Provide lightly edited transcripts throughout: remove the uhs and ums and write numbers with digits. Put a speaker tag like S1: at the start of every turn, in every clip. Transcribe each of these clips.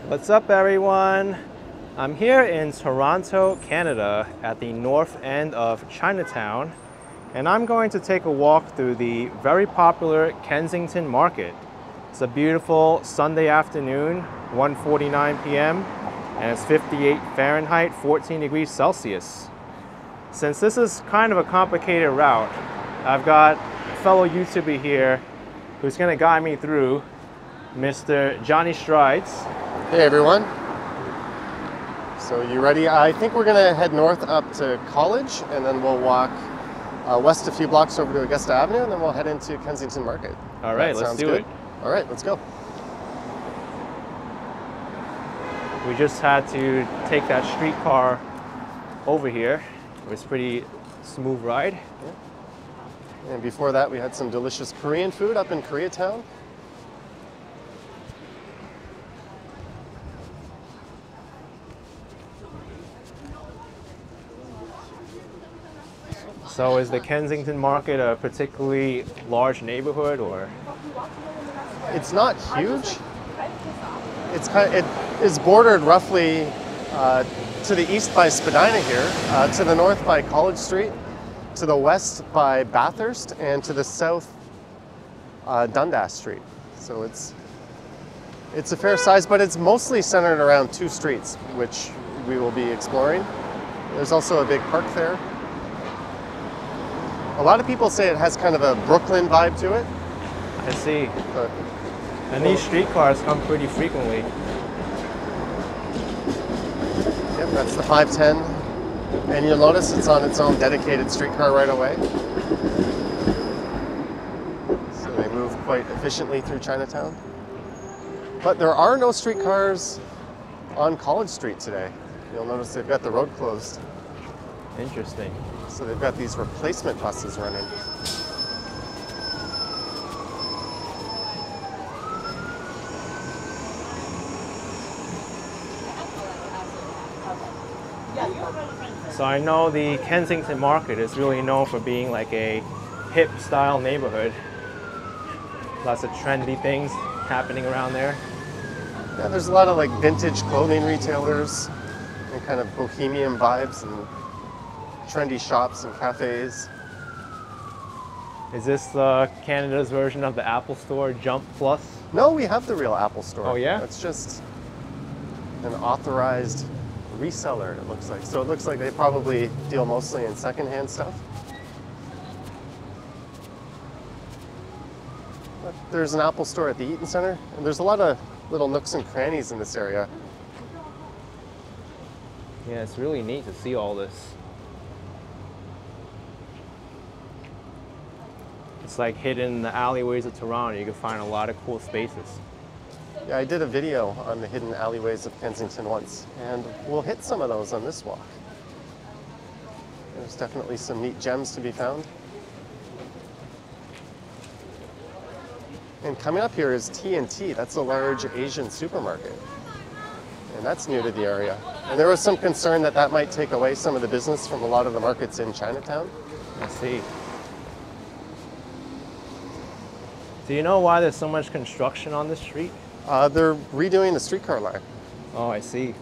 S1: What's up, everyone? I'm here in Toronto, Canada at the north end of Chinatown, and I'm going to take a walk through the very popular Kensington Market. It's a beautiful Sunday afternoon, 1:49 p.m., and it's 58 Fahrenheit, 14 degrees Celsius. Since this is kind of a complicated route, I've got a fellow YouTuber here who's going to guide me through, Mr. Johnny Strides.
S2: Hey everyone. So you ready? I think we're going to head north up to College, and then we'll walk west a few blocks over to Augusta Avenue, and then we'll head into Kensington Market.
S1: All right, let's do it.
S2: All right, let's go.
S1: We just had to take that streetcar over here. It was a pretty smooth ride.
S2: Yeah. And before that, we had some delicious Korean food up in Koreatown.
S1: So is the Kensington Market a particularly large neighborhood, or?
S2: It's not huge. It is bordered roughly to the east by Spadina here, to the north by College Street, to the west by Bathurst, and to the south Dundas Street. So it's a fair size, but it's mostly centered around two streets, which we will be exploring. There's also a big park there. A lot of people say it has kind of a Brooklyn vibe to it.
S1: I see.
S2: But,
S1: and these streetcars come pretty frequently.
S2: Yep, that's the 510. And you'll notice it's on its own dedicated streetcar right away. So they move quite efficiently through Chinatown. But there are no streetcars on College Street today. You'll notice they've got the road closed.
S1: Interesting.
S2: So they've got these replacement buses running.
S1: So I know the Kensington Market is really known for being like a hip style neighborhood. Lots of trendy things happening around there.
S2: Yeah, there's a lot of like vintage clothing retailers and kind of bohemian vibes and trendy shops and cafes.
S1: Is this Canada's version of the Apple Store, Jump Plus?
S2: No, we have the real Apple Store.
S1: Oh yeah?
S2: It's just an authorized reseller, it looks like. So it looks like they probably deal mostly in secondhand stuff. But there's an Apple Store at the Eaton Center, and there's a lot of little nooks and crannies in this area.
S1: Yeah, it's really neat to see all this. It's like hidden in the alleyways of Toronto. You can find a lot of cool spaces.
S2: Yeah, I did a video on the hidden alleyways of Kensington once, and we'll hit some of those on this walk. There's definitely some neat gems to be found. And coming up here is T&T. That's a large Asian supermarket. And that's new to the area. And there was some concern that that might take away some of the business from a lot of the markets in Chinatown.
S1: I see. Do you know why there's so much construction on this street?
S2: They're redoing the streetcar line.
S1: Oh, I see.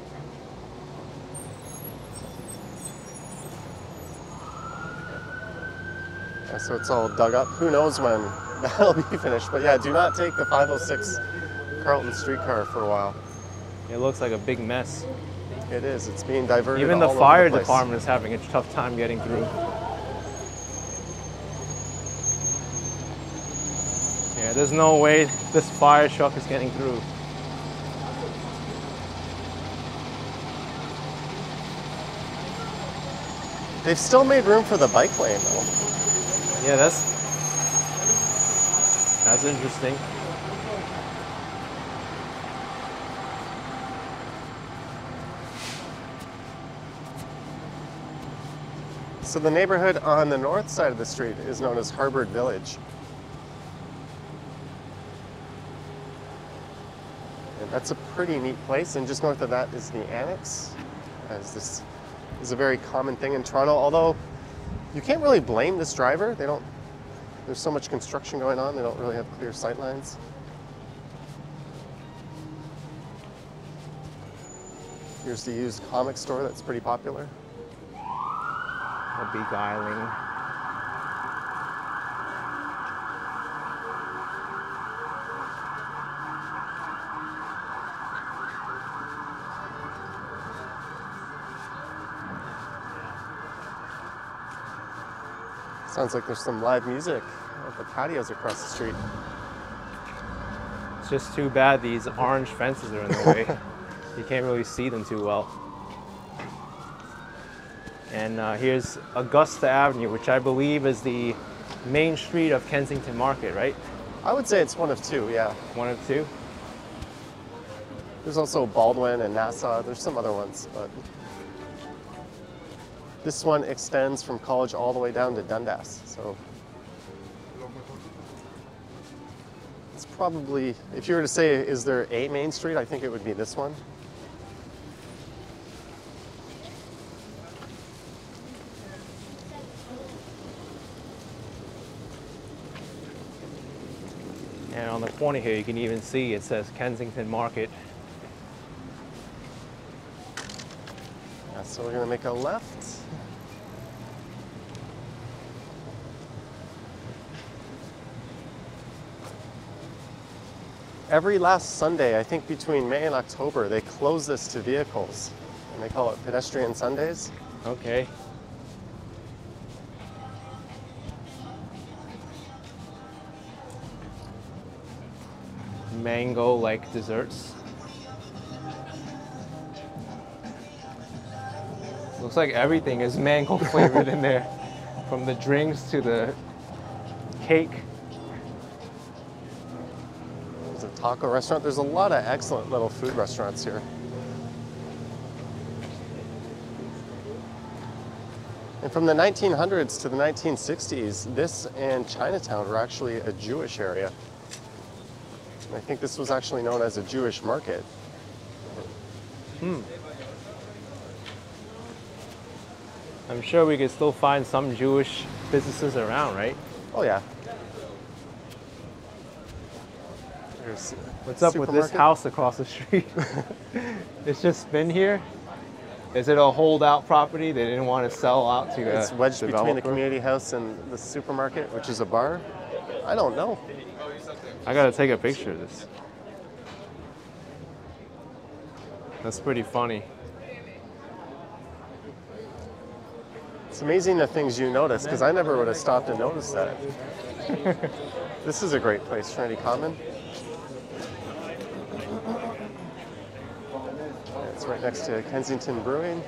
S2: Yeah, so it's all dug up. Who knows when that'll be finished. But yeah, do not take the 506 Carlton streetcar for a while.
S1: It looks like a big mess.
S2: It is. It's being diverted.
S1: Even the
S2: all over
S1: fire
S2: the place.
S1: department is having a tough time getting through. Yeah, there's no way this fire truck is getting through.
S2: They've still made room for the bike lane though.
S1: Yeah, that's interesting.
S2: So the neighborhood on the north side of the street is known as Harbour Village. And that's a pretty neat place, and just north of that is the Annex, as this is a very common thing in Toronto, although you can't really blame this driver. There's so much construction going on, they don't really have clear sight lines. Here's the used comic store that's pretty popular.
S1: A beguiling.
S2: Sounds like there's some live music at the patios across the street.
S1: It's just too bad these orange fences are in the way. You can't really see them too well. And here's Augusta Avenue, which I believe is the main street of Kensington Market, right?
S2: I would say it's one of two, yeah.
S1: One of two?
S2: There's also Baldwin and Nassau. There's some other ones, but this one extends from College all the way down to Dundas. So it's probably, if you were to say, is there a main street, I think it would be this one.
S1: And on the corner here, you can even see it says Kensington Market.
S2: Yeah, so we're gonna make a left. Every last Sunday, I think between May and October, they close this to vehicles, and they call it Pedestrian Sundays.
S1: Okay. Mango-like desserts. Looks like everything is mango flavored in there, from the drinks to the cake.
S2: There's a taco restaurant. There's a lot of excellent little food restaurants here. And from the 1900s to the 1960s, this and Chinatown were actually a Jewish area. I think this was actually known as a Jewish market.
S1: I'm sure we could still find some Jewish businesses around, right?
S2: Oh yeah. There's
S1: What's up with this house across the street? It's just been here? Is it a holdout property? They didn't want to sell out to
S2: It's wedged between the
S1: developer?
S2: community house and the supermarket, which is a bar. I don't know.
S1: I gotta take a picture of this. That's pretty funny.
S2: It's amazing the things you notice, because I never would have stopped and noticed that. This is a great place, Trinity Common. It's right next to Kensington Brewing.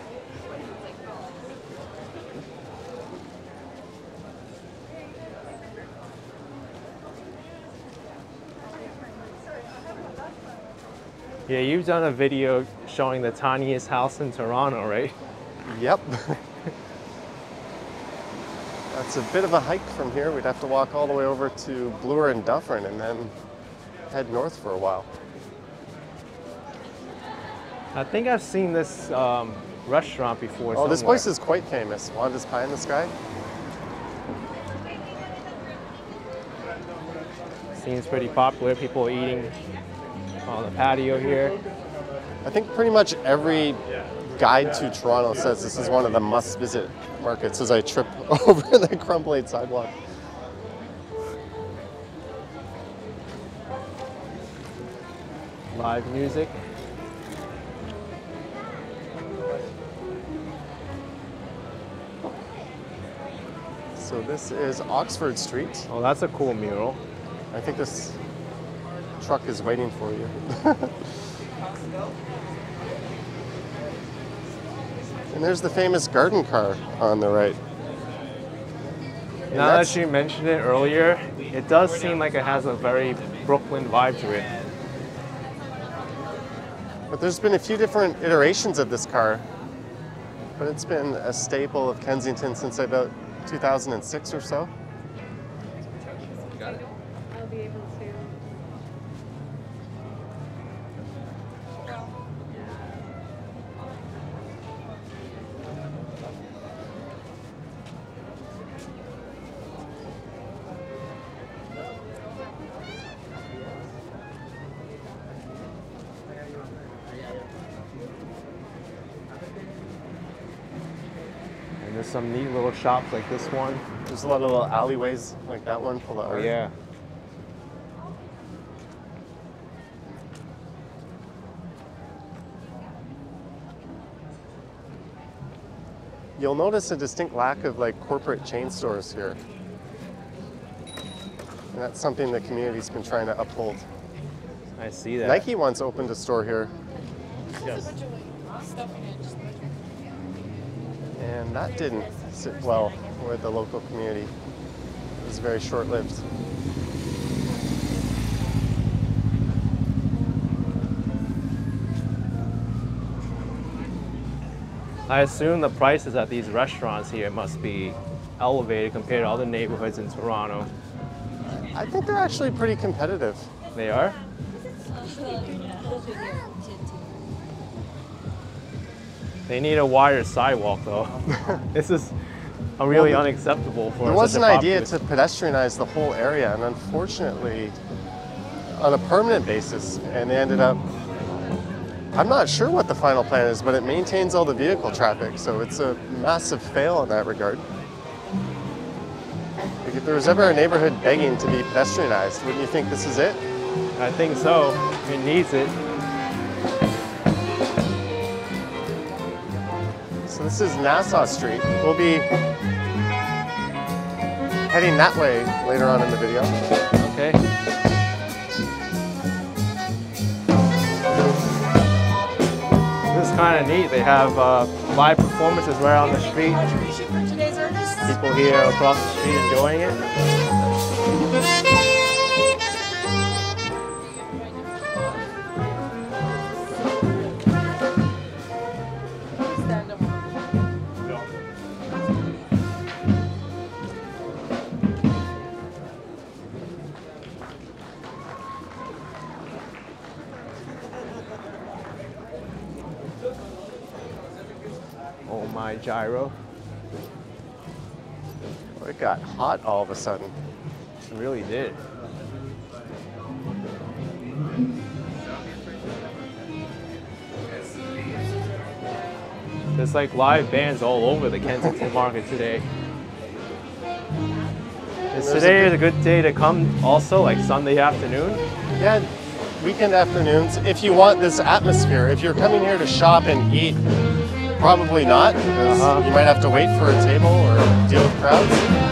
S1: Yeah, you've done a video showing the tiniest house in Toronto, right?
S2: Yep. That's a bit of a hike from here. We'd have to walk all the way over to Bloor and Dufferin and then head north for a while.
S1: I think I've seen this restaurant before.
S2: Oh, this
S1: somewhere.
S2: place is quite famous. Wanda's Pie in the Sky.
S1: Seems pretty popular. People are eating on the patio here.
S2: I think pretty much every guide to Toronto says this is one of the must-visit markets as I trip over the crumbling sidewalk.
S1: Live music.
S2: So this is Oxford Street.
S1: Oh, that's a cool mural.
S2: I think this truck is waiting for you. And there's the famous garden car on the right.
S1: Now that you mentioned it earlier, it does seem like it has a very Brooklyn vibe to it.
S2: But there's been a few different iterations of this car, but it's been a staple of Kensington since about 2006 or so.
S1: Got it.
S3: I'll be able to.
S1: There's some neat little shops like this one.
S2: There's a lot of little alleyways like that one. Pull the
S1: Oh
S2: art.
S1: yeah.
S2: You'll notice a distinct lack of like corporate chain stores here. And that's something the community's been trying to uphold.
S1: I see that.
S2: Nike once opened a store here.
S1: Yes.
S2: And that didn't sit well with the local community. It was very short-lived.
S1: I assume the prices at these restaurants here must be elevated compared to other neighborhoods in Toronto.
S2: I think they're actually pretty competitive.
S1: They are? They need a wider sidewalk though. This is really unacceptable for
S2: There was
S1: such
S2: an
S1: a
S2: idea
S1: popular-
S2: to pedestrianize the whole area, and unfortunately, on a permanent basis, and they ended up, I'm not sure what the final plan is, but it maintains all the vehicle traffic, so it's a massive fail in that regard. Like if there was ever a neighborhood begging to be pedestrianized, wouldn't you think this is it?
S1: I think so. It needs it.
S2: So this is Nassau Street. We'll be heading that way later on in the video.
S1: Okay. This is kind of neat. They have live performances right on the street.
S3: Contribution for today's artist.
S1: People here across the street enjoying it.
S3: Stand up.
S1: Oh my gyro.
S2: It got hot all of a sudden.
S1: It really did. There's like live bands all over the Kensington Market today. Is today a good day to come also, like Sunday afternoon?
S2: Yeah, weekend afternoons. If you want this atmosphere, if you're coming here to shop and eat, probably not, because you might have to wait for a table or deal with crowds.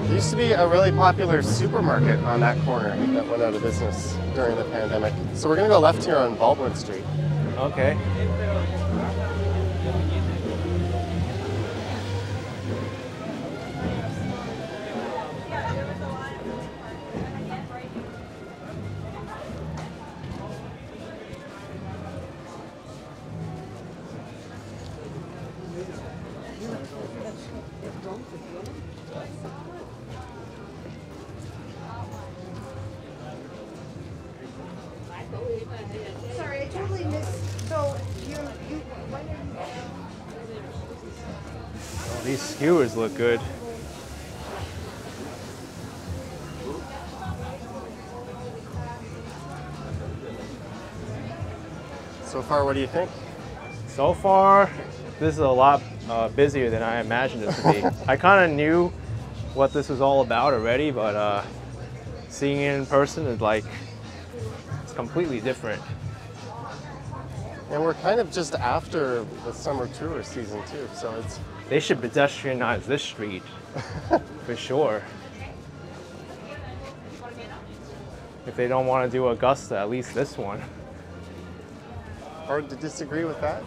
S2: There used to be a really popular supermarket on that corner that went out of business during the pandemic. So we're gonna go left here on Baldwin Street.
S1: Okay.
S3: Sorry, I totally missed. So
S1: Oh, these skewers look good.
S2: So far, what do you think?
S1: So far, this is a lot busier than I imagined it to be. I kind of knew what this was all about already, but seeing it in person is like, it's completely different.
S2: And we're kind of just after the summer tourist season too, so it's
S1: They should pedestrianize this street, for sure. If they don't want to do Augusta, at least this one.
S2: hard to disagree with that.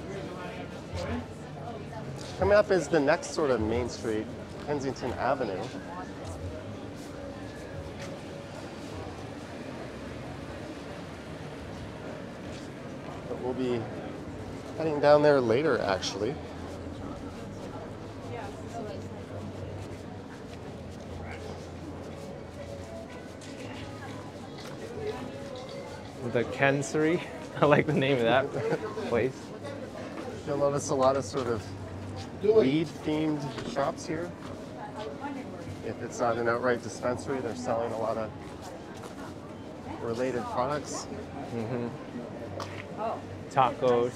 S2: Coming up is the next sort of main street, Kensington Avenue. But we'll be Heading down there later, actually.
S1: The Kensery. I like the name of that place.
S2: You'll notice a lot of sort of weed-themed shops here. If it's not an outright dispensary, they're selling a lot of related products.
S1: Mm-hmm. Tacos.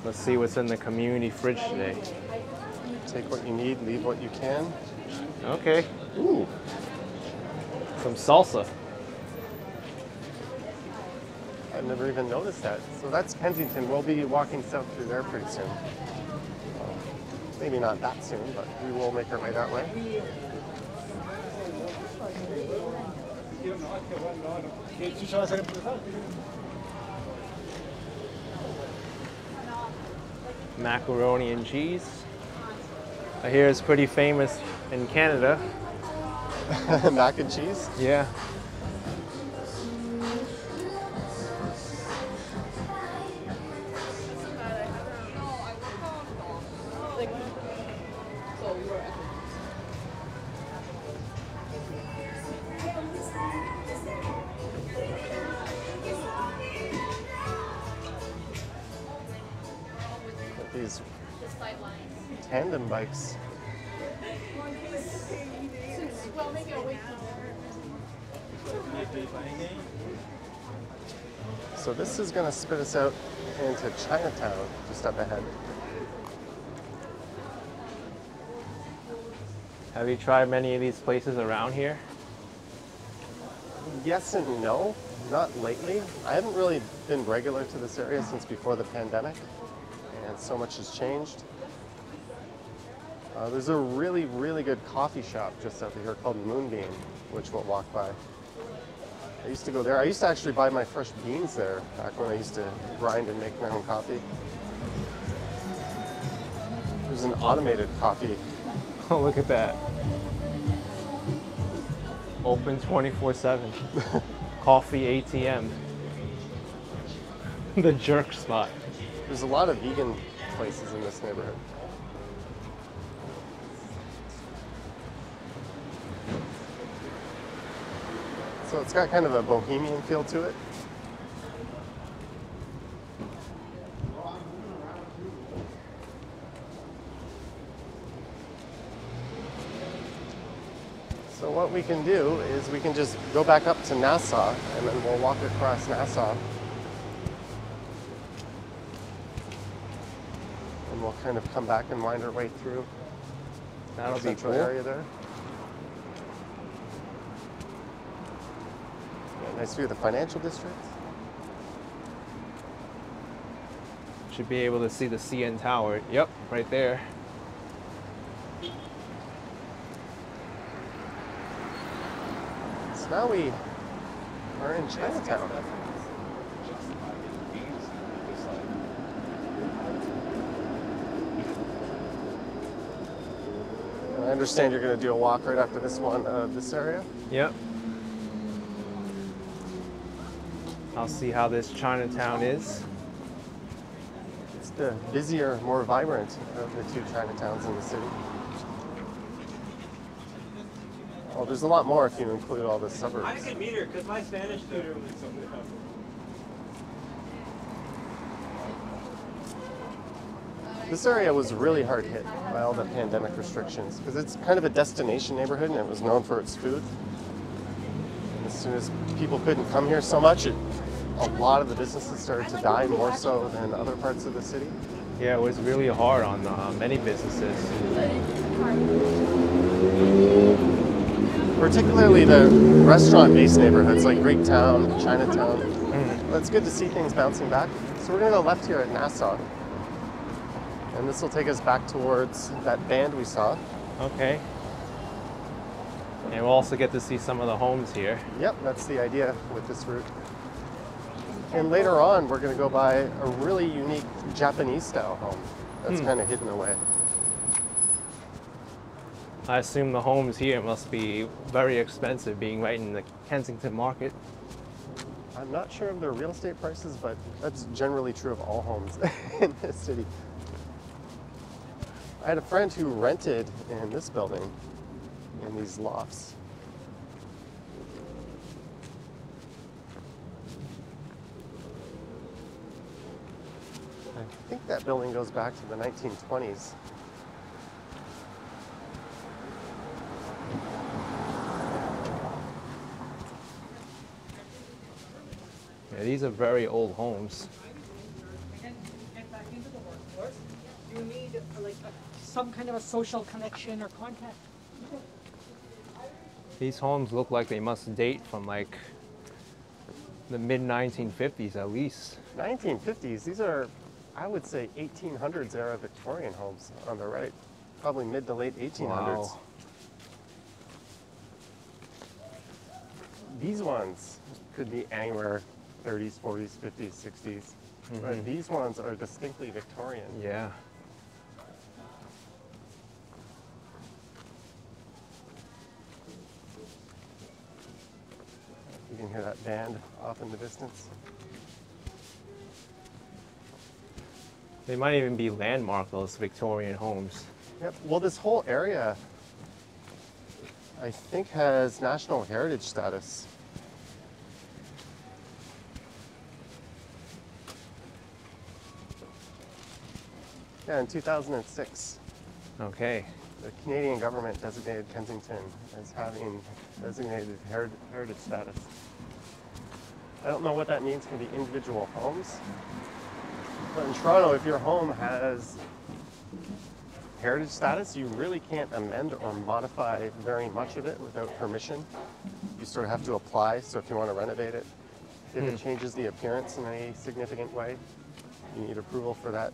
S1: Let's see what's in the community fridge today.
S2: Take what you need, leave what you can.
S1: Okay.
S2: Ooh.
S1: Some salsa.
S2: I've never even noticed that. So that's Kensington. We'll be walking south through there pretty soon. Maybe not that soon, but we will make our way that way.
S1: Macaroni and cheese. I hear it's pretty famous in Canada.
S2: Mac and cheese?
S1: Yeah.
S2: These tandem bikes. So this is going to spit us out into Chinatown just up ahead.
S1: Have you tried many of these places around here?
S2: Yes and no, not lately. I haven't really been regular to this area since before the pandemic, and so much has changed. There's a really, really good coffee shop just out here called Moonbeam, which we'll walk by. I used to go there. I used to actually buy my fresh beans there back when I used to grind and make my own coffee. There's an automated coffee.
S1: Oh, look at that. Open 24/7. Coffee ATM. The jerk spot.
S2: There's a lot of vegan places in this neighborhood. So it's got kind of a Bohemian feel to it. So what we can do is we can just go back up to Nassau and then we'll walk across Nassau. And we'll kind of come back and wind our way through
S1: That'll
S2: the
S1: be
S2: central
S1: cool.
S2: area there. Yeah, nice view of the financial district.
S1: Should be able to see the CN Tower. Yep, right there.
S2: So now we are in Chinatown. I understand you're going to do a walk right after this one, this area.
S1: Yep. I'll see how this Chinatown is.
S2: It's the busier, more vibrant of the two Chinatowns in the city. Well, there's a lot more if you include all the suburbs.
S4: I can meet her because my Spanish tutor was something.
S2: This area was really hard hit by all the pandemic restrictions because it's kind of a destination neighborhood and it was known for its food. And as soon as people couldn't come here so much, a lot of the businesses started to die more so than other parts of the city.
S1: Yeah, it was really hard on many businesses.
S2: Particularly the restaurant-based neighborhoods like Greektown, Chinatown. But it's good to see things bouncing back. So we're going to go left here at Nassau. And this will take us back towards that band we saw.
S1: Okay. And we'll also get to see some of the homes here.
S2: Yep, that's the idea with this route. And later on, we're going to go by a really unique Japanese-style home that's kind of hidden away.
S1: I assume the homes here must be very expensive, being right in the Kensington Market.
S2: I'm not sure of their real estate prices, but that's generally true of all homes in this city. I had a friend who rented in this building, in these lofts. I think that building goes back to the 1920s.
S1: Yeah, these are very old homes.
S5: Get back into the workforce, you need some kind of a social connection or contact.
S1: These homes look like they must date from like the mid-1950s at least.
S2: 1950s, these are, I would say, 1800s era Victorian homes on the right. Probably mid to late 1800s.
S1: Wow.
S2: These ones could be anywhere 30s, 40s, 50s, 60s. But these ones are distinctly Victorian.
S1: Yeah.
S2: You can hear that band off in the distance.
S1: They might even be landmark, those Victorian homes.
S2: Yep. Well, this whole area, I think, has National Heritage status. Yeah, in 2006,
S1: Okay.
S2: the Canadian government designated Kensington as having designated heritage status. I don't know what that means for the individual homes, but in Toronto, if your home has heritage status, you really can't amend or modify very much of it without permission. You sort of have to apply, so if you want to renovate it, if it changes the appearance in any significant way, you need approval for that.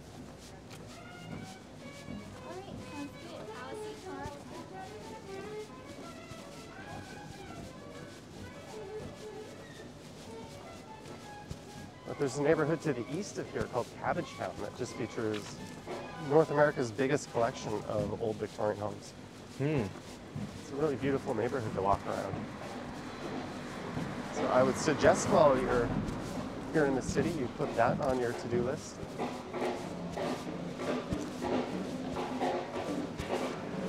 S2: But there's a neighborhood to the east of here called Cabbagetown that just features North America's biggest collection of old Victorian homes. It's a really beautiful neighborhood to walk around. So I would suggest while you're here in the city, you put that on your to-do list.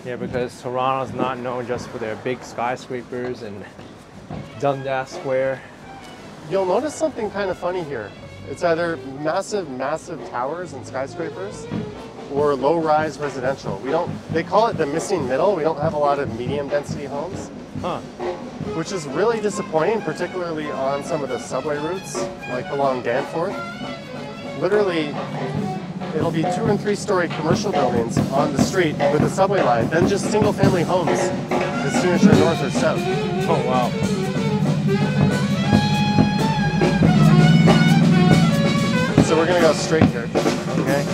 S1: Yeah, because Toronto's not known just for their big skyscrapers and Dundas Square.
S2: You'll notice something kind of funny here. It's either massive, massive towers and skyscrapers or low-rise residential. They call it the missing middle. We don't have a lot of medium density homes, which is really disappointing, particularly on some of the subway routes, like along Danforth. Literally, it'll be 2- and 3-story commercial buildings on the street with a subway line, then just single-family homes as soon as you're north or south.
S1: Oh, wow.
S2: So we're gonna go straight here, okay?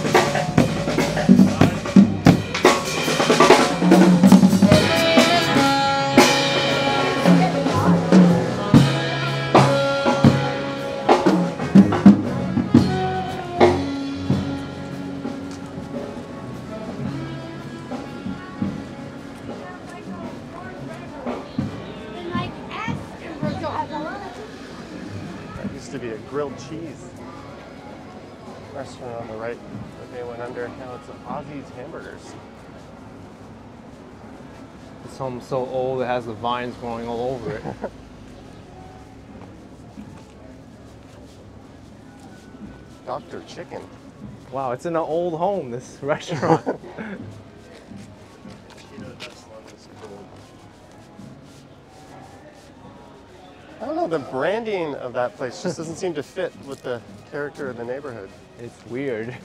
S2: That used to be a grilled cheese restaurant on the right that they went under. Now it's Ozzy's Hamburgers.
S1: This home's so old it has the vines growing all over it.
S2: Dr. Chicken.
S1: Wow, it's in an old home, this restaurant.
S2: I don't know, the branding of that place just doesn't seem to fit with the character of the neighborhood.
S1: It's weird.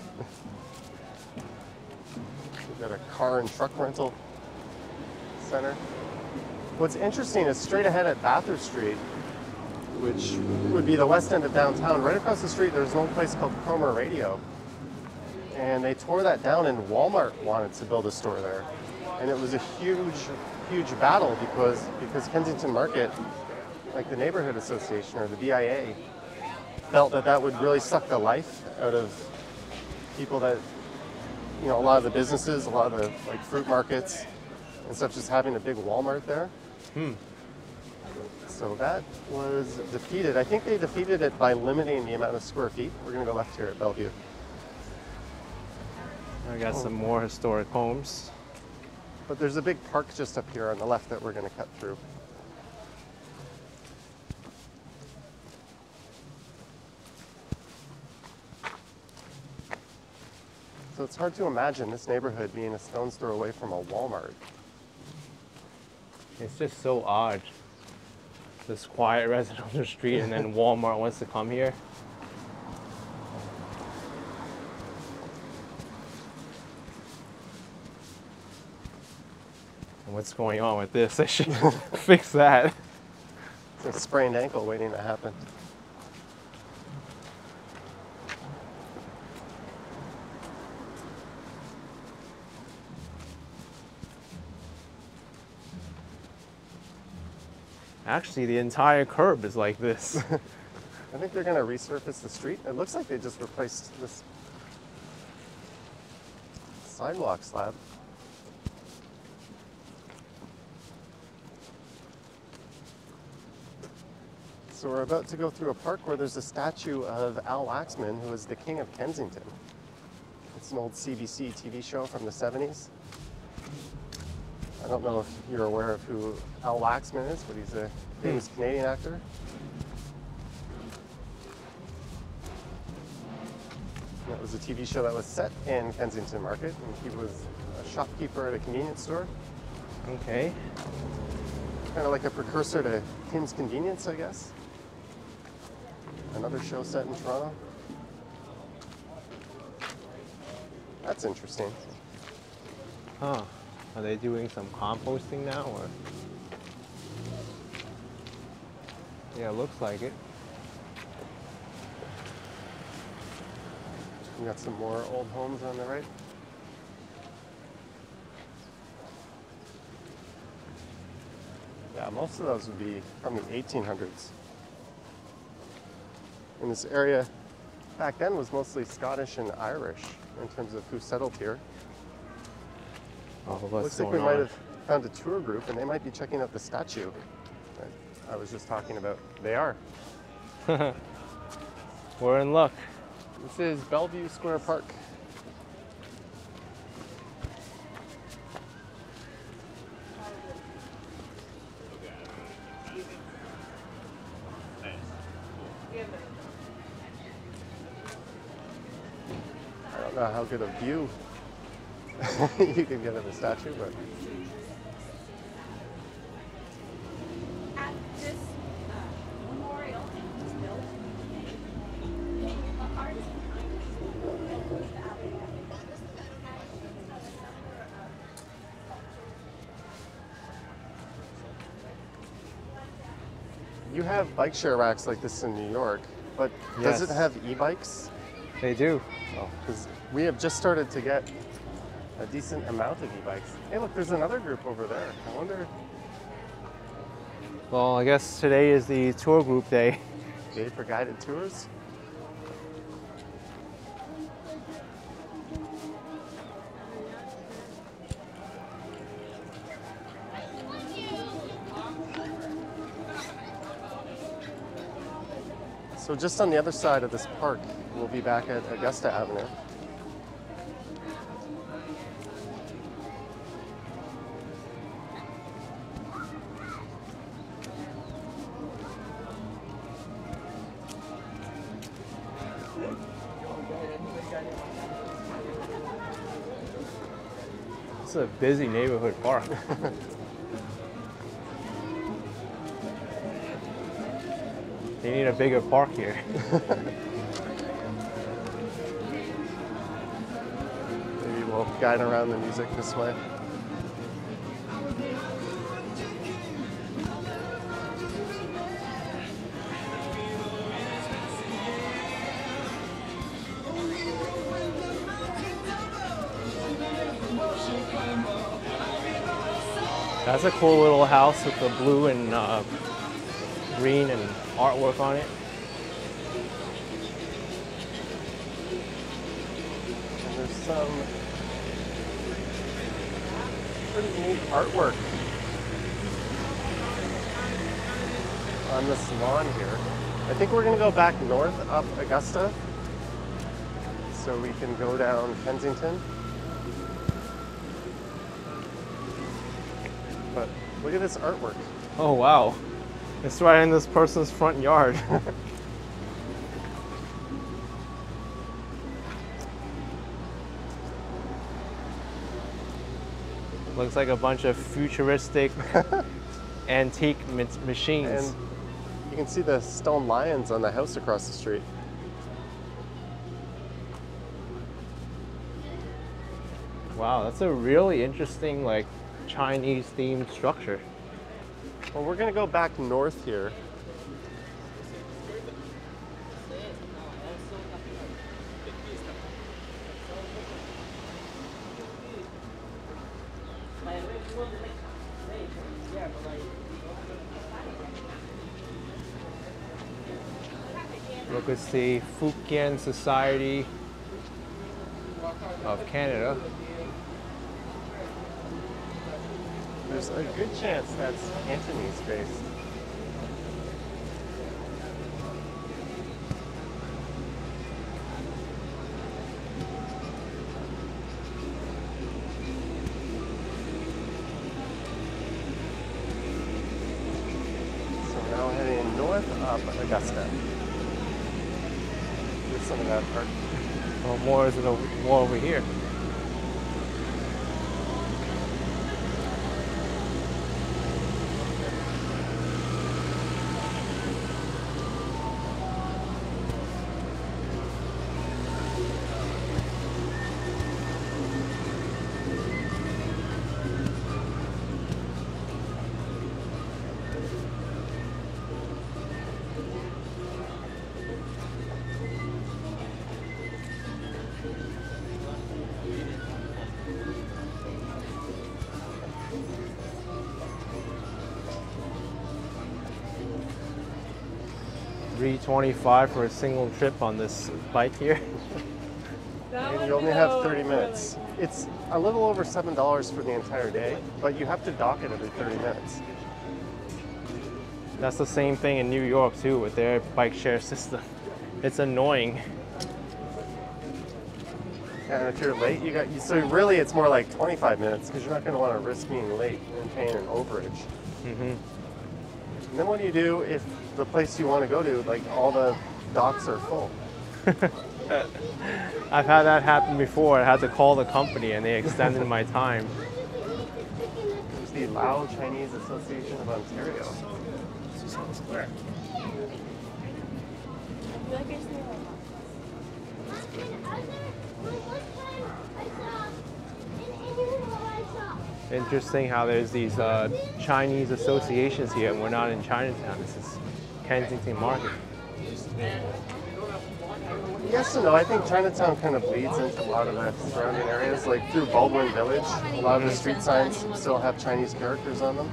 S2: We've got a car and truck rental center. What's interesting is straight ahead at Bathurst Street, which would be the west end of downtown, right across the street there's an old place called Cromer Radio. And they tore that down and Walmart wanted to build a store there. And it was a huge, huge battle because Kensington Market, like the Neighborhood Association or the BIA, felt that that would really suck the life out of people that, a lot of the businesses, a lot of the fruit markets, instead of just having a big Walmart there.
S1: Hmm.
S2: So that was defeated. I think they defeated it by limiting the amount of square feet. We're going to go left here at Bellevue.
S1: I got some more historic homes.
S2: But there's a big park just up here on the left that we're going to cut through. So it's hard to imagine this neighborhood being a stone's throw away from a Walmart.
S1: It's just so odd. This quiet residential street and then Walmart wants to come here. And what's going on with this? I should fix that.
S2: It's a sprained ankle waiting to happen.
S1: Actually, the entire curb is like this.
S2: I think they're going to resurface the street. It looks like they just replaced this sidewalk slab. So we're about to go through a park where there's a statue of Al Waxman, who was the king of Kensington. It's an old CBC TV show from the 70s. I don't know if you're aware of who Al Waxman is, but he's a famous Canadian actor. That was a TV show that was set in Kensington Market, and he was a shopkeeper at a convenience store.
S1: Okay.
S2: Kind of like a precursor to Tim's Convenience, I guess. Another show set in Toronto. That's interesting.
S1: Huh. Are they doing some composting now, or? Yeah, it looks like it.
S2: We got some more old homes on the right. Yeah, most of those would be from the 1800s. And this area back then was mostly Scottish and Irish in terms of who settled here.
S1: Oh, what's
S2: Looks like we
S1: going
S2: might
S1: on?
S2: have found a tour group, and they might be checking out the statue that I was just talking about. They are.
S1: We're in luck.
S2: This is Bellevue Square Park. I don't know how good a view you can get of the statue, but
S3: at this memorial was built,
S2: you have bike share racks like this in New York, but
S1: Yes.
S2: does it have e-bikes?
S1: They do.
S2: Because we have just started to get a decent amount of e-bikes. Hey, look, there's another group over there. I wonder,
S1: Well, I guess today is the tour group day.
S2: day for guided tours? So just on the other side of this park, we'll be back at Augusta Avenue.
S1: It's a busy neighborhood park. They need a bigger park here.
S2: Maybe we'll guide around the music this way.
S1: That's a cool little house with the blue and green and artwork on it.
S2: And there's some pretty neat artwork on this lawn here. I think we're going to go back north up Augusta so we can go down Kensington. But look at this artwork.
S1: Oh wow, it's right in this person's front yard. Looks like a bunch of futuristic antique machines.
S2: And you can see the stone lions on the house across the street.
S1: Wow, that's a really interesting, like, Chinese themed structure.
S2: Well, we're gonna go back north here.
S1: Look, it's the Fukien Society of Canada.
S2: There's a good chance that's Cantonese based. So we're now heading north up Augusta. Here's some of that part.
S1: Well, more is more over here. $3.25 for a single trip on this bike here.
S2: And you only have 30 minutes. It's a little over $7 for the entire day, but you have to dock it every 30 minutes.
S1: That's the same thing in New York too with their bike share system. It's annoying.
S2: And if you're late, so really it's more like 25 minutes because you're not going to want to risk being late and paying an overage.
S1: Mm-hmm.
S2: And then what do you do if the place you want to go to, like all the docks are full?
S1: I've had that happen before. I had to call the company and they extended my time.
S2: There's the Lao Chinese Association of Ontario. Where?
S1: Interesting how there's these Chinese associations here and we're not in Chinatown. This is Kensington Market.
S2: Yes and no. I think Chinatown kind of bleeds into a lot of the surrounding areas, like through Baldwin Village. A lot of the street signs still have Chinese characters on them.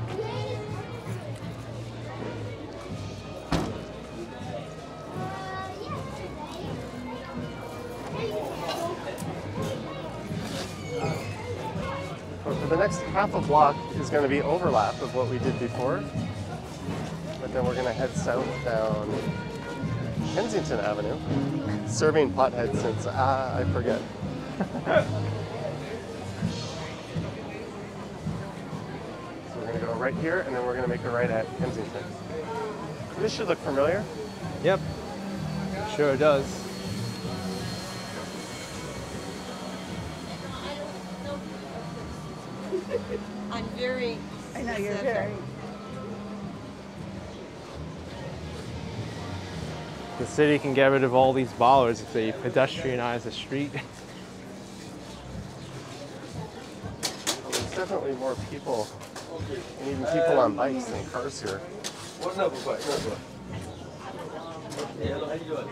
S2: But for the next half a block is going to be overlap of what we did before. But then we're going to head south down Kensington Avenue, serving pothead since, I forget. So we're going to go right here, and then we're going to make a right at Kensington. This should look familiar.
S1: Yep, sure does.
S3: I'm very.
S5: I know you're very.
S1: The city can get rid of all these bollards if they pedestrianize the street.
S2: Well, there's definitely more people, and even people on bikes than cars here.
S4: What's up, boy? Hello, how you doing?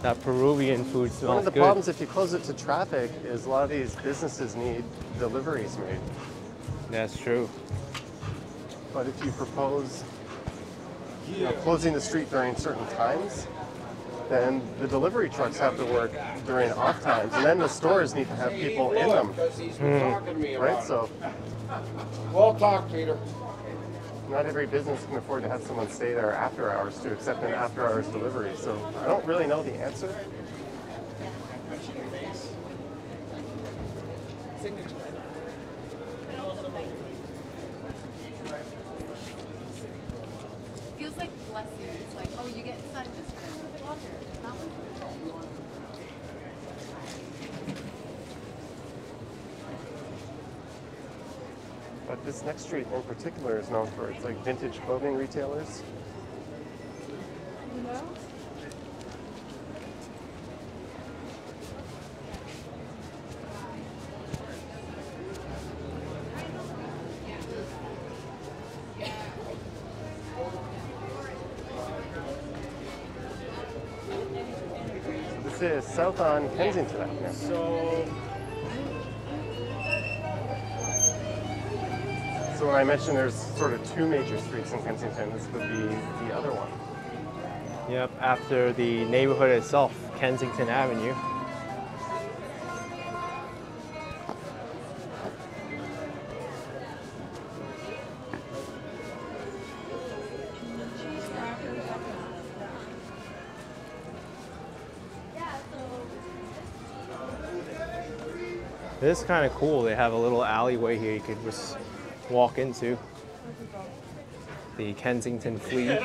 S1: That Peruvian food smells good.
S2: One of the problems if you close it to traffic is a lot of these businesses need deliveries made.
S1: That's true.
S2: But if you propose closing the street during certain times, then the delivery trucks have to work during off times, and then the stores need to have people in them, right? So
S4: We'll talk, Peter.
S2: not every business can afford to have someone stay there after hours to accept an after hours delivery. So I don't really know the answer.
S6: Feels like blessing. It's like, oh, you get sun just for a little bit longer. It's not like
S2: But this next street in particular is known for its like vintage clothing retailers. This is south on Kensington Avenue. So when I mentioned there's sort of two major streets in Kensington, this would be the other one.
S1: Yep, after the neighborhood itself, Kensington Avenue. This is kind of cool. They have a little alleyway here you could just walk into. The Kensington Flea.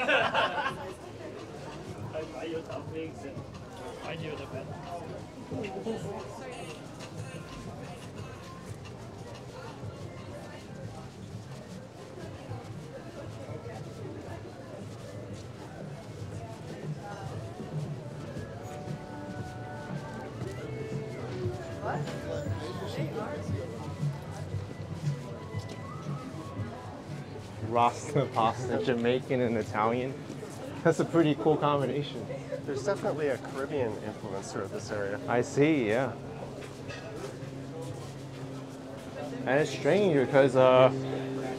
S1: Rasta pasta, Jamaican and Italian. That's a pretty cool combination.
S2: There's definitely a Caribbean influence throughout this area.
S1: I see, yeah. And it's strange because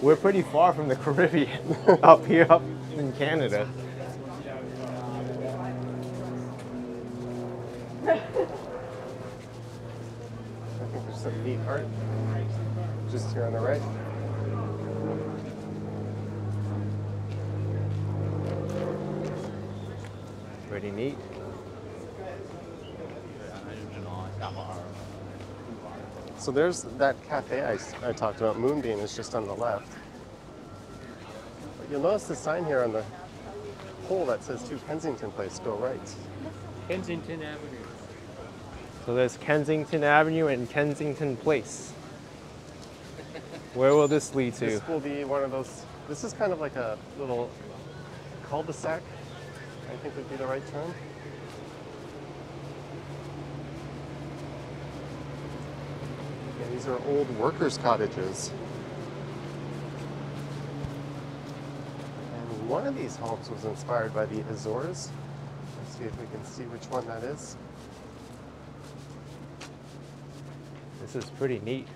S1: we're pretty far from the Caribbean up here, up in Canada.
S2: I think there's some neat art just here on the right.
S1: Pretty neat.
S2: So there's that cafe I talked about, Moonbeam, is just on the left. But you'll notice the sign here on the pole that says to Kensington Place, go right.
S7: Kensington Avenue.
S1: So there's Kensington Avenue and Kensington Place. Where will this lead to?
S2: This will be one of those, this is kind of like a little cul-de-sac, I think would be the right term. Yeah, these are old workers' cottages. And one of these homes was inspired by the Azores. Let's see if we can see which one that is.
S1: This is pretty neat.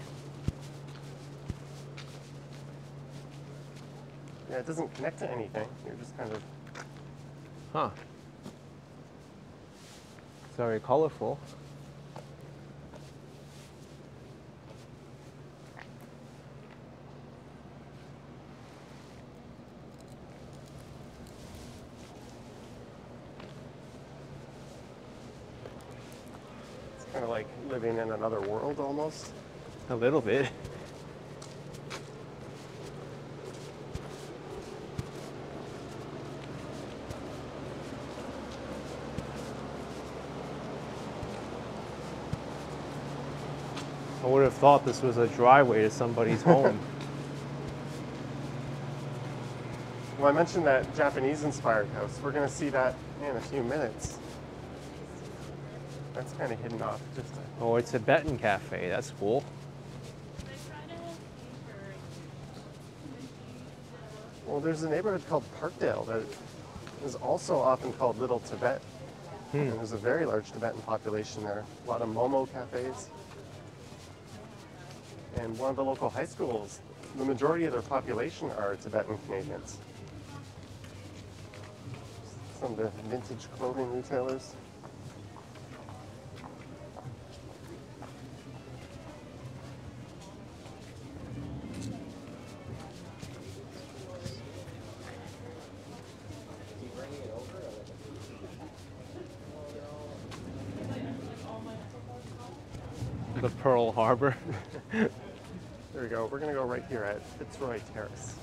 S2: Yeah, it doesn't connect to anything. You're just kind of...
S1: Huh. It's very colorful.
S2: It's kind of like living in another world almost.
S1: A little bit. I would have thought this was a driveway to somebody's home.
S2: Well, I mentioned that Japanese-inspired house. We're going to see that in a few minutes. That's kind of hidden off. Just
S1: Oh, a Tibetan cafe. That's cool.
S2: well, there's a neighborhood called Parkdale that is also often called Little Tibet. And there's a very large Tibetan population there. A lot of Momo cafes. And one of the local high schools, the majority of their population are Tibetan Canadians. from the vintage clothing retailers.
S1: The Pearl Harbor.
S2: There we go. We're going to go right here at Fitzroy Terrace.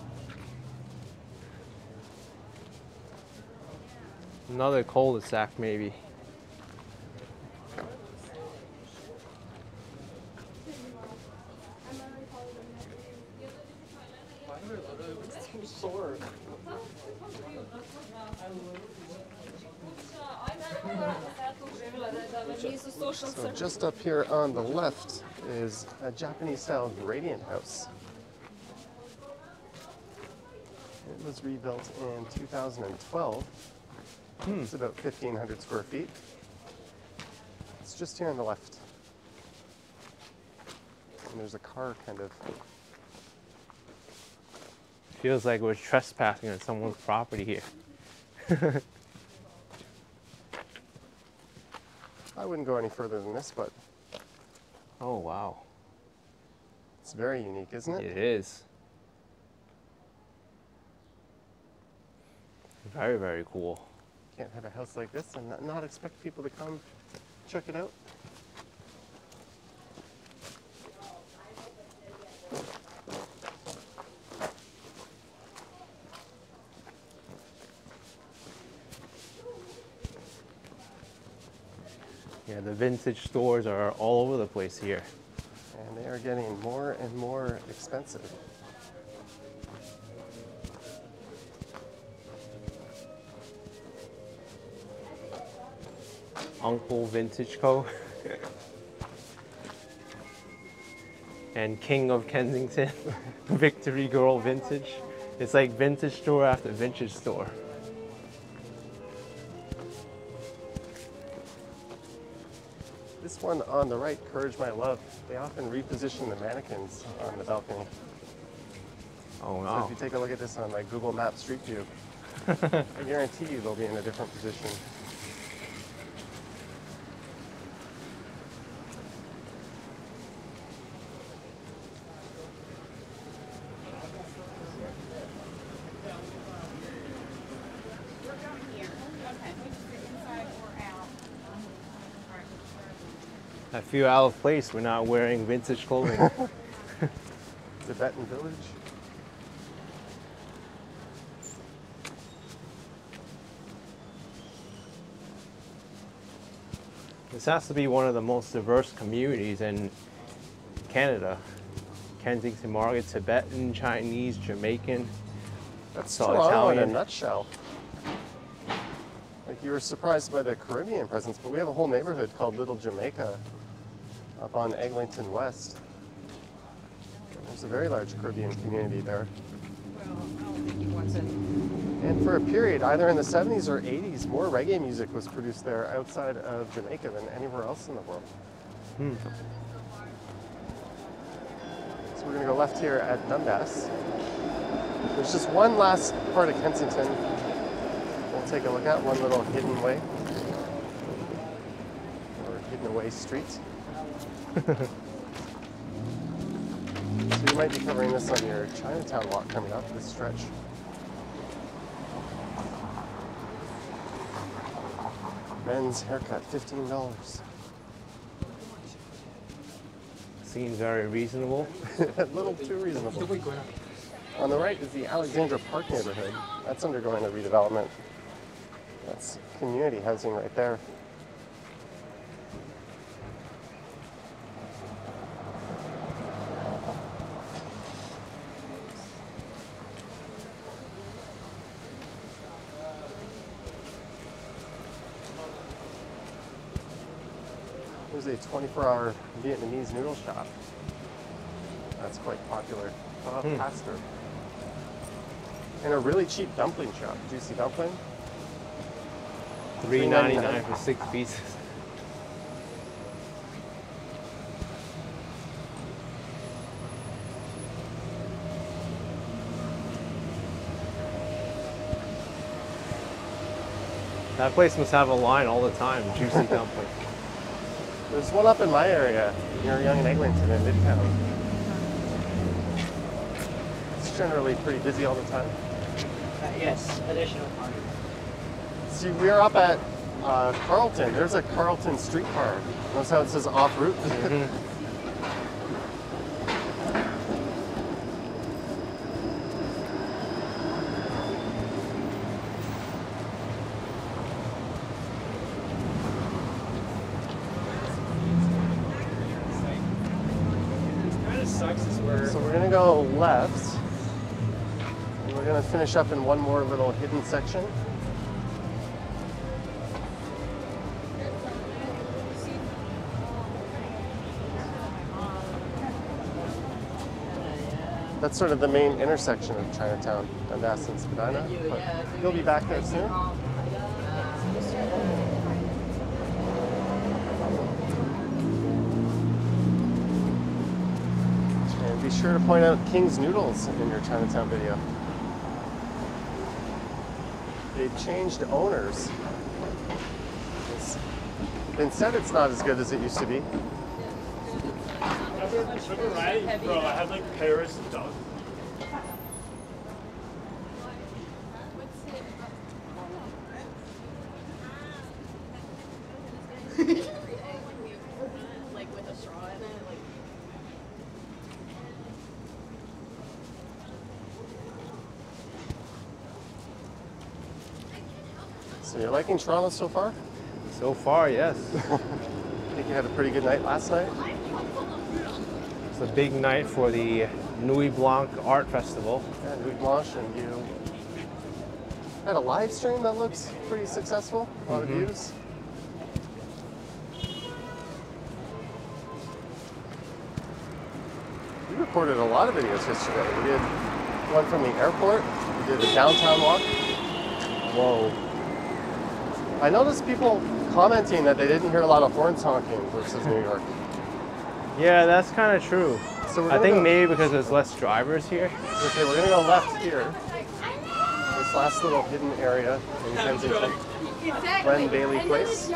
S1: Another cul-de-sac maybe.
S2: So just up here on the left is a Japanese-style gradient house. It was rebuilt in 2012. It's about 1,500 square feet. It's just here on the left. And there's a car kind of.
S1: Feels like we're trespassing on someone's property here.
S2: I wouldn't go any further than this, but
S1: Oh wow.
S2: it's very unique, isn't it?
S1: It is. Very, very cool.
S2: Can't have a house like this and not expect people to come check it out.
S1: Yeah, the vintage stores are all over the place here.
S2: And they are getting more and more expensive.
S1: Uncle Vintage Co. and King of Kensington, Victory Girl Vintage. It's like vintage store after vintage store.
S2: This one on the right, Courage My Love, they often reposition the mannequins on the balcony.
S1: Oh
S2: So
S1: wow.
S2: if you take a look at this on like Google Maps Street View, I guarantee you they'll be in a different position.
S1: I feel out of place. We're not wearing vintage clothing.
S2: Tibetan Village.
S1: This has to be one of the most diverse communities in Canada. Kensington Market, Tibetan, Chinese, Jamaican.
S2: That's
S1: all
S2: Toronto in a
S1: Italian.
S2: nutshell. Like you were surprised by the Caribbean presence, but we have a whole neighborhood called Little Jamaica up on Eglinton West. There's a very large Caribbean community there. And for a period, either in the 70s or 80s, more reggae music was produced there outside of Jamaica than anywhere else in the world. So we're going to go left here at Dundas. There's just one last part of Kensington we'll take a look at, one little hidden way, or hidden away street. So you might be covering this on your Chinatown walk coming up this stretch. Men's haircut, $15.
S1: Seems very reasonable.
S2: A little too reasonable. On the right is the Alexandra Park neighborhood. That's undergoing a redevelopment. That's community housing right there. There's a 24-hour Vietnamese noodle shop. That's quite popular. Pastor. And a really cheap dumpling shop. Juicy dumpling.
S1: $3.99 for 6 pieces. That place must have a line all the time, juicy dumpling.
S2: There's one up in my area, near Yonge and Eglinton in Midtown. It's generally pretty busy all the time.
S5: Yes, additional parking.
S2: See, we're up at Carlton. There's a Carlton streetcar. Notice how it says off route? So we're gonna go left, and we're gonna finish up in one more little hidden section. That's sort of the main intersection of Chinatown, Dundas and Spadina. But you'll be back there soon. And be sure to point out King's Noodles in your Chinatown video. They've changed owners. It's been said it's not as good as it used to be.
S8: Remember riding, bro, I had like Paris and dog.
S6: Like with a straw in it, like.
S2: So you're liking Toronto so far?
S1: So far, yes.
S2: I think you had a pretty good night last night.
S1: It's a big night for the Nuit Blanc Art Festival.
S2: Yeah, Nuit Blanche, and you had a live stream that looks pretty successful. A lot of views. We recorded a lot of videos yesterday. We did one from the airport. We did a downtown walk.
S1: Whoa.
S2: I noticed people commenting that they didn't hear a lot of horns honking versus New York.
S1: Yeah, that's kind of true.
S2: So we're
S1: I
S2: gonna
S1: think
S2: go-
S1: maybe because there's less drivers here.
S2: Okay, we're gonna go left here. This last little hidden area in Kensington. Glen Bailey Place.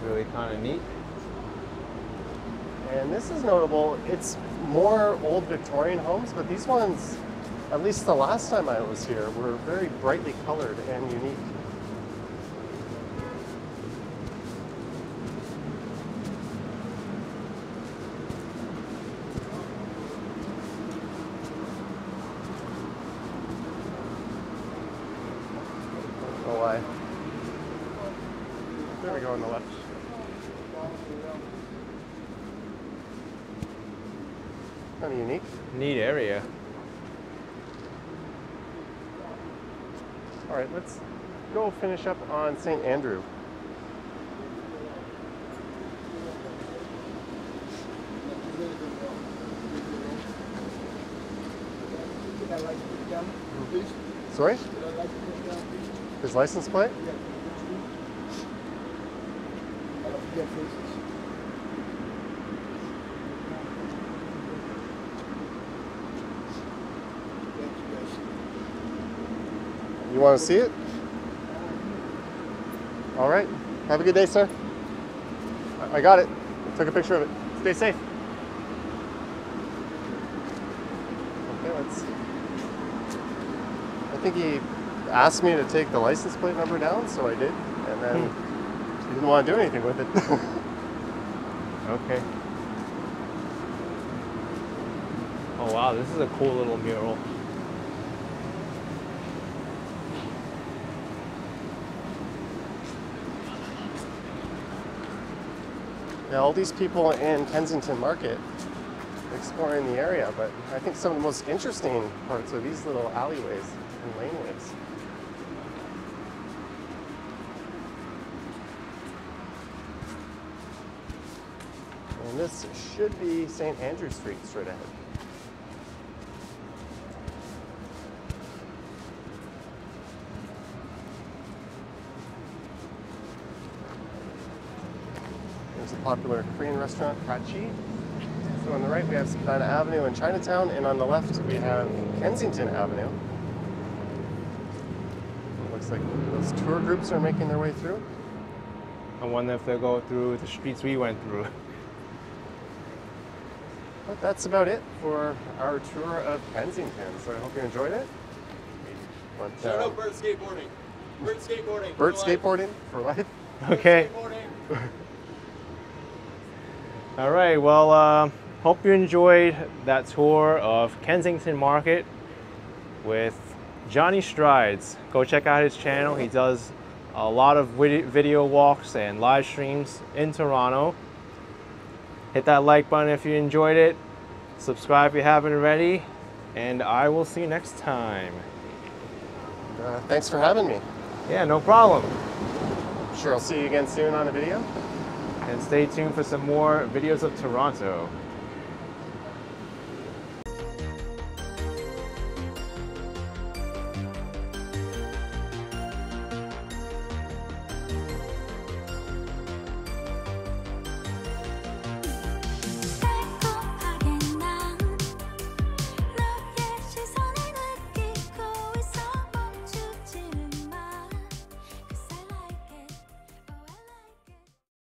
S1: Really kind of neat.
S2: And this is notable. It's more old Victorian homes, but these ones, at least the last time I was here, were very brightly colored and unique. Oh, why? There we go on the left. Kind of unique.
S1: Neat area.
S2: All right, let's go finish up on St. Andrew. Sorry? His license plate? You want to see it? All right. Have a good day, sir. I got it. I took a picture of it. Stay safe. Okay, let's. I think he asked me to take the license plate number down, so I did, and then he didn't want to do anything with it.
S1: Okay. Oh wow, this is a cool little mural.
S2: Yeah, all these people in Kensington Market exploring the area, but I think some of the most interesting parts are these little alleyways and laneways. And this should be St. Andrew Street straight ahead. There's the popular Korean restaurant, Kachi. So on the right we have Spadina Avenue in Chinatown, and on the left we have Kensington Avenue. It looks like those tour groups are making their way through.
S1: I wonder if they'll go through the streets we went through.
S2: But that's about it for our tour of Kensington. So I hope you enjoyed it. But,
S9: Shout out Bert Skateboarding. Bert Skateboarding.
S2: Bert
S9: for life.
S2: Skateboarding for life.
S1: Okay.
S9: Skateboarding.
S1: All right, well, hope you enjoyed that tour of Kensington Market with Johnny Strides. Go check out his channel. He does a lot of video walks and live streams in Toronto. Hit that like button if you enjoyed it. Subscribe if you haven't already. And I will see you next time.
S2: Thanks for having me.
S1: Yeah, no problem.
S2: Sure, I'll see you again soon on a video.
S1: And stay tuned for some more videos of Toronto.